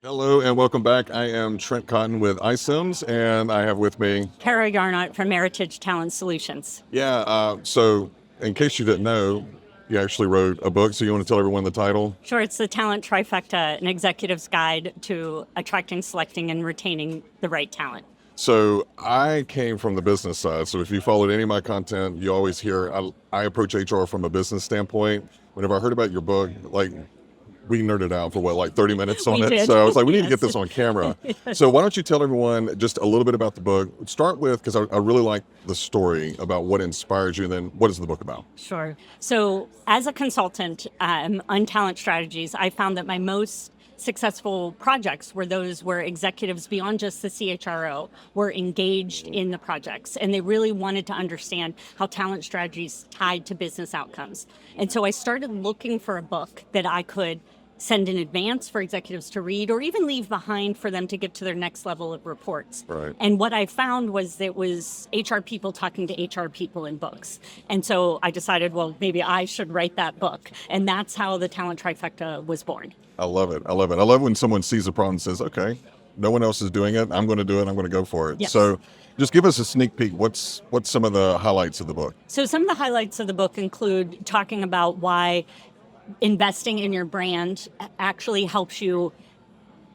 Hello and welcome back. I am Trent Cotton with iSims, and I have with me. Kara Yarnot from Meritage Talent Solutions. So in case you didn't know, you actually wrote a book, so you want to tell everyone the title? Sure, it's the Talent Trifecta, an executive's guide to attracting, selecting, and retaining the right talent. So I came from the business side, so if you followed any of my content, you always hear I approach HR from a business standpoint. Whenever I heard about your book, we nerded out for 30 minutes on We it. did. So I was like, we need to Yes. get this on camera. So why don't you tell everyone just a little bit about the book? Start with, because I really like the story about what inspires you, and then what is the book about? Sure. So as a consultant on talent strategies, I found that my most successful projects were those where executives beyond just the CHRO were engaged in the projects, and they really wanted to understand how talent strategies tied to business outcomes. And so I started looking for a book that I could send in advance for executives to read, or even leave behind for them to get to their next level of reports. Right. And what I found was it was HR people talking to HR people in books. And so I decided, well, maybe I should write that book. And that's how the Talent Trifecta was born. I love it. I love it. I love when someone sees a problem and says, okay, no one else is doing it. I'm going to do it. I'm going to go for it. Yes. So just give us a sneak peek. What's some of the highlights of the book? So some of the highlights of the book include talking about why investing in your brand actually helps you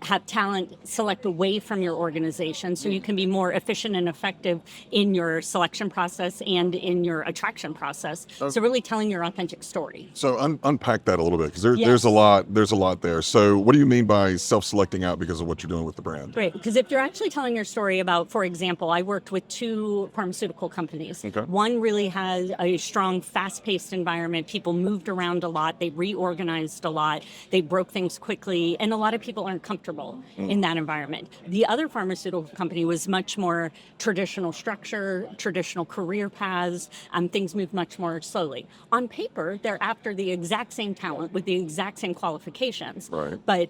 have talent select away from your organization, so you can be more efficient and effective in your selection process and in your attraction process. So really telling your authentic story. So unpack that a little bit, because Yes. there's a lot there. So what do you mean by self-selecting out because of what you're doing with the brand? Right, because if you're actually telling your story about, for example, I worked with 2 pharmaceutical companies. Okay. One really has a strong, fast-paced environment. People moved around a lot. They reorganized a lot. They broke things quickly, and a lot of people aren't comfortable in that environment. The other pharmaceutical company was much more traditional structure, traditional career paths. Things moved much more slowly. On paper, they're after the exact same talent with the exact same qualifications. Right. But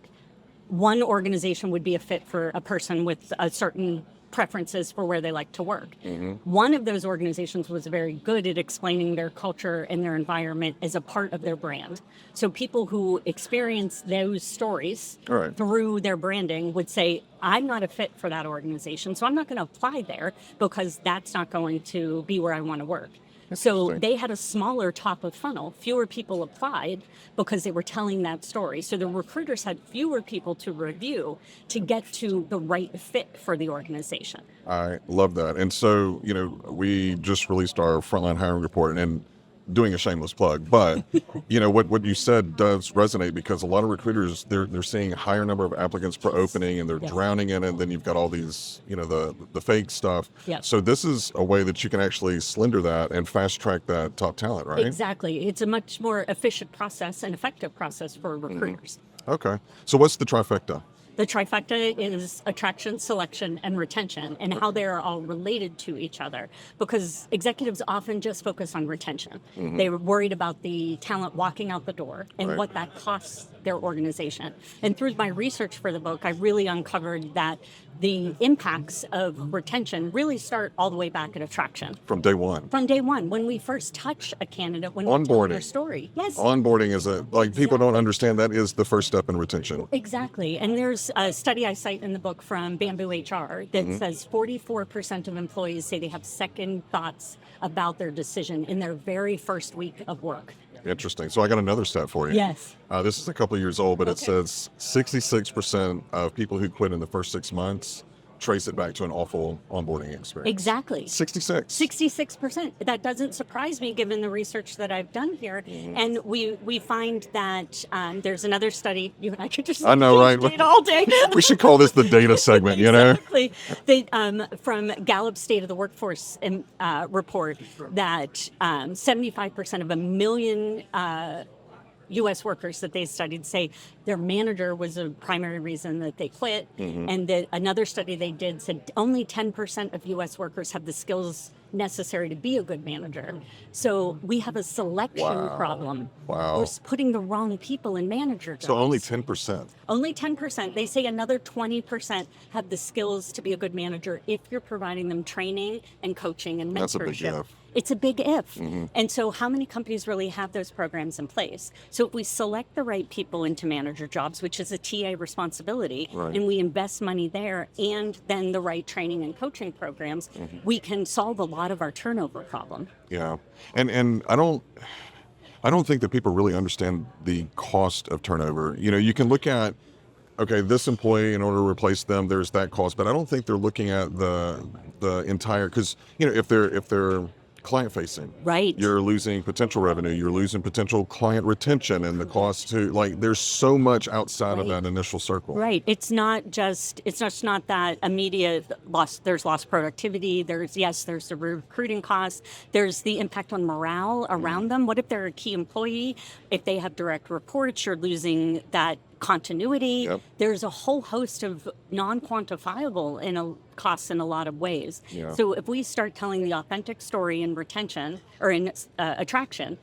one organization would be a fit for a person with a certain preferences for where they like to work. One of those organizations was very good at explaining their culture and their environment as a part of their brand. So people who experience those stories Right. through their branding would say, I'm not a fit for that organization, so I'm not going to apply there because that's not going to be where I want to work. So Interesting. they had a smaller top of funnel. Fewer people applied because they were telling that story. So the recruiters had fewer people to review to get to the right fit for the organization. I love that. And so, we just released our frontline hiring report, and doing a shameless plug, but what you said does resonate, because a lot of recruiters, they're seeing a higher number of applicants per opening, and they're Yes. drowning in it. Then you've got all these, the fake stuff. Yes. So this is a way that you can actually slender that and fast track that top talent, right? Exactly. It's a much more efficient process and effective process for recruiters. Okay. So what's the trifecta? The trifecta is attraction, selection, and retention, and how they are all related to each other. Because executives often just focus on retention. They were worried about the talent walking out the door and Right. what that costs their organization. And through my research for the book, I really uncovered that the impacts of retention really start all the way back at attraction. From day one. From day one, when we first touch a candidate, when we tell Onboarding. their story. Yes. Onboarding is people don't understand that is the first step in retention. Exactly. And there's a study I cite in the book from Bamboo HR that says 44% of employees say they have second thoughts about their decision in their very first week of work. Interesting. So I got another stat for you. Yes. This is a couple of years old, but it Okay. says 66% of people who quit in the first 6 months trace it back to an awful onboarding experience. Exactly. 66. 66%. That doesn't surprise me given the research that I've done here. And we find that there's another study, you and I could just I know, right? debate all day. We should call this the data segment, Exactly. They, from Gallup State of the Workforce report that 75% of a million U.S. workers that they studied say their manager was a primary reason that they quit. And that another study they did said only 10% of U.S. workers have the skills necessary to be a good manager. So we have a selection problem. Wow. We're putting the wrong people in manager jobs. So only 10%. Only 10%. They say another 20% have the skills to be a good manager if you're providing them training and coaching and mentorship. That's a big if. It's a big if. And so how many companies really have those programs in place? So if we select the right people into manager jobs, which is a TA responsibility, Right. and we invest money there and then the right training and coaching programs, we can solve a lot of our turnover problem. Yeah. And I don't think that people really understand the cost of turnover. You know, you can look at, okay, this employee, in order to replace them, there's that cost, but I don't think they're looking at the entire, because, you know, if they're client facing, Right. you're losing potential revenue, you're losing potential client retention, and the cost to, like, there's so much outside of Right. that initial circle. Right. It's just not that immediate loss. There's lost productivity. There's the recruiting costs. There's the impact on morale around them. What if they're a key employee? If they have direct reports, you're losing that continuity. Yep. There's a whole host of non-quantifiable costs in a lot of ways. Yeah. So if we start telling the authentic story in retention or in attraction,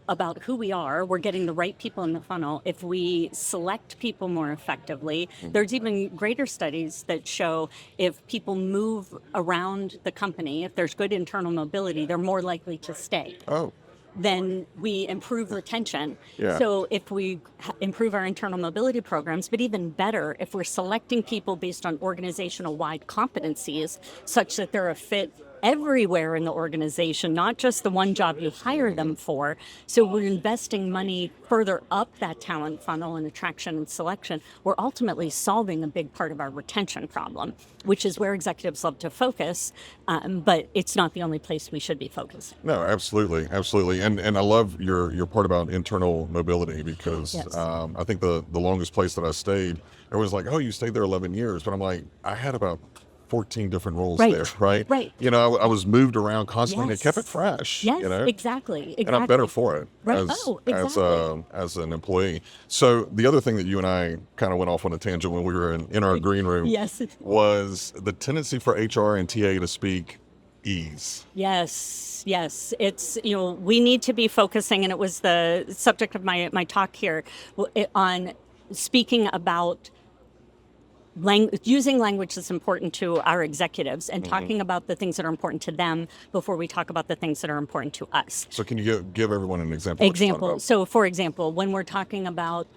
about who we are, we're getting the right people in the funnel. If we select people more effectively, there's even greater studies that show if people move around the company, if there's good internal mobility, they're more likely to stay. Oh, Then we improve retention. Yeah. So if we improve our internal mobility programs, but even better, if we're selecting people based on organizational-wide competencies such that they're a fit everywhere in the organization, not just the one job you hire them for. So we're investing money further up that talent funnel in attraction and selection. We're ultimately solving a big part of our retention problem, which is where executives love to focus, but it's not the only place we should be focused. no, absolutely, absolutely, and I love your part about internal mobility, because Yes. I think the longest place that I stayed, everyone's like, oh, you stayed there 11 years, but I'm like, I had about 14 different roles Right. there, right? Right. You know, I was moved around constantly, and it kept it Yes. fresh. Yes, You know, exactly. and I'm better for it Right. as Oh, exactly. as an employee. So the other thing that you and I kind of went off on a tangent when we were in our green room Yes. was the tendency for HR and TA to speak ease. Yes, yes. It's, we need to be focusing, and it was the subject of my talk here on speaking about using language that's important to our executives and talking about the things that are important to them before we talk about the things that are important to us. So can you give everyone an example? of what you're talking about? So, for example, when we're talking about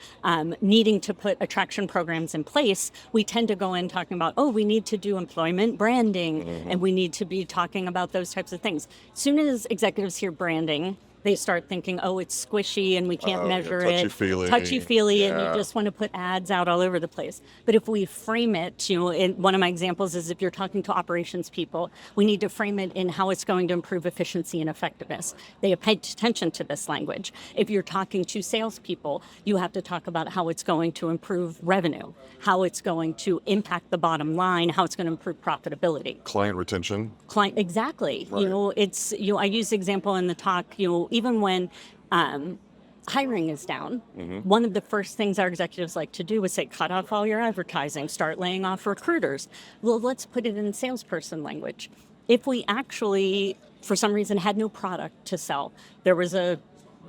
needing to put attraction programs in place, we tend to go in talking about, we need to do employment branding, and we need to be talking about those types of things. As soon as executives hear branding, they start thinking, it's squishy and we can't measure it. Touchy-feely, and you just want to put ads out all over the place. But if we frame it, one of my examples is if you're talking to operations people, we need to frame it in how it's going to improve efficiency and effectiveness. They have paid attention to this language. If you're talking to salespeople, you have to talk about how it's going to improve revenue, how it's going to impact the bottom line, how it's going to improve profitability. Client retention. Exactly. Right. It's, I use the example in the talk, even when hiring is down, one of the first things our executives like to do is say, cut off all your advertising, start laying off recruiters. Well, let's put it in salesperson language. If we actually, for some reason, had no product to sell, there was a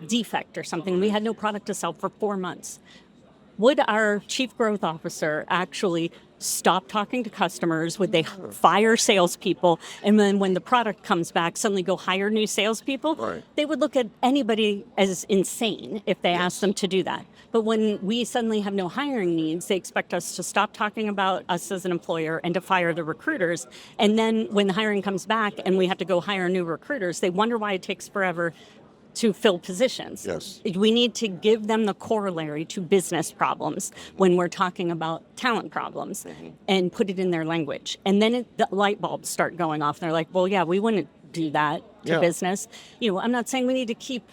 defect or something, we had no product to sell for 4 months, would our chief growth officer actually stop talking to customers? Would they fire salespeople? And then when the product comes back, suddenly go hire new salespeople? Right. They would look at anybody as insane if they asked them to do that. But when we suddenly have no hiring needs, they expect us to stop talking about us as an employer and to fire the recruiters. And then when the hiring comes back and we have to go hire new recruiters, they wonder why it takes forever to fill positions. Yes. We need to give them the corollary to business problems when we're talking about talent problems and put it in their language. And then the light bulbs start going off and they're like, well, yeah, we wouldn't do that to business. I'm not saying we need to keep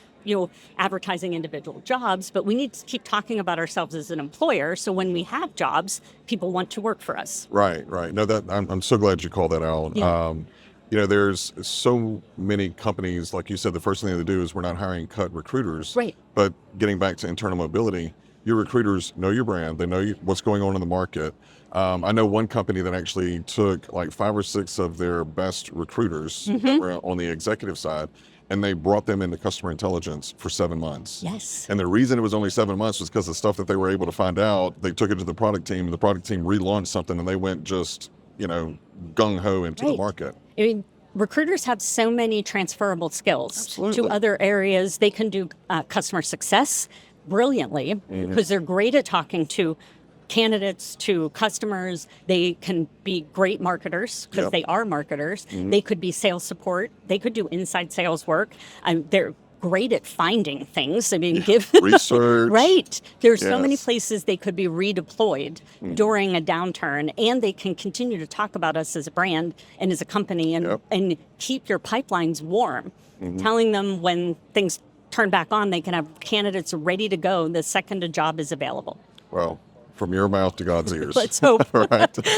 advertising individual jobs, but we need to keep talking about ourselves as an employer. So when we have jobs, people want to work for us. Right. No, I'm so glad you called that out. Yeah. There's so many companies, like you said, the first thing they do is we're not hiring cut recruiters. Right. But getting back to internal mobility, your recruiters know your brand. They know what's going on in the market. I know one company that actually took like 5 or 6 of their best recruiters that were on the executive side, and they brought them into customer intelligence for 7 months. Yes. And the reason it was only 7 months was because the stuff that they were able to find out, they took it to the product team, and the product team relaunched something, and they went just, gung-ho into the market. I mean, recruiters have so many transferable skills Absolutely. to other areas. They can do customer success brilliantly because they're great at talking to candidates, to customers. They can be great marketers because Yep. they are marketers. They could be sales support. They could do inside sales work. They're great at finding things. I mean, give Research. right. There's so many Yes. places they could be redeployed during a downturn, and they can continue to talk about us as a brand and as a company, and Yep. and keep your pipelines warm. Telling them when things turn back on, they can have candidates ready to go the second a job is available. Well, from your mouth to God's ears. Let's hope. Right.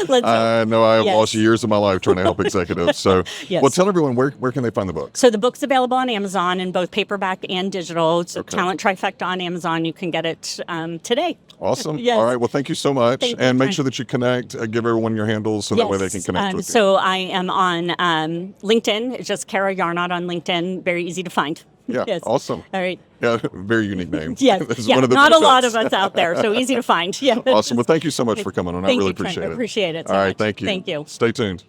Let's I know I have Yes. lost years of my life trying to help executives. So, Yes. well, tell everyone where can they find the book? So the book's available on Amazon in both paperback and digital. It's Okay. Talent Trifecta on Amazon. You can get it today. Awesome. Yes. All right. Well, thank you so much. Thank you, And make Trent. sure that you connect, give everyone your handles so that way they can connect with you. So I am on LinkedIn. It's just Kara Yarnot on LinkedIn. Very easy to find. Yeah. Yes. Awesome. All right. Yeah. Very unique name. Yes. This is Yeah. one of the Not a lot benefits. of us out there, so easy to find. Yeah. Awesome. Well, thank you so much for coming on. I Thank really you, Trent. appreciate it. I appreciate it so All right. much. Thank you. Thank you. Stay tuned.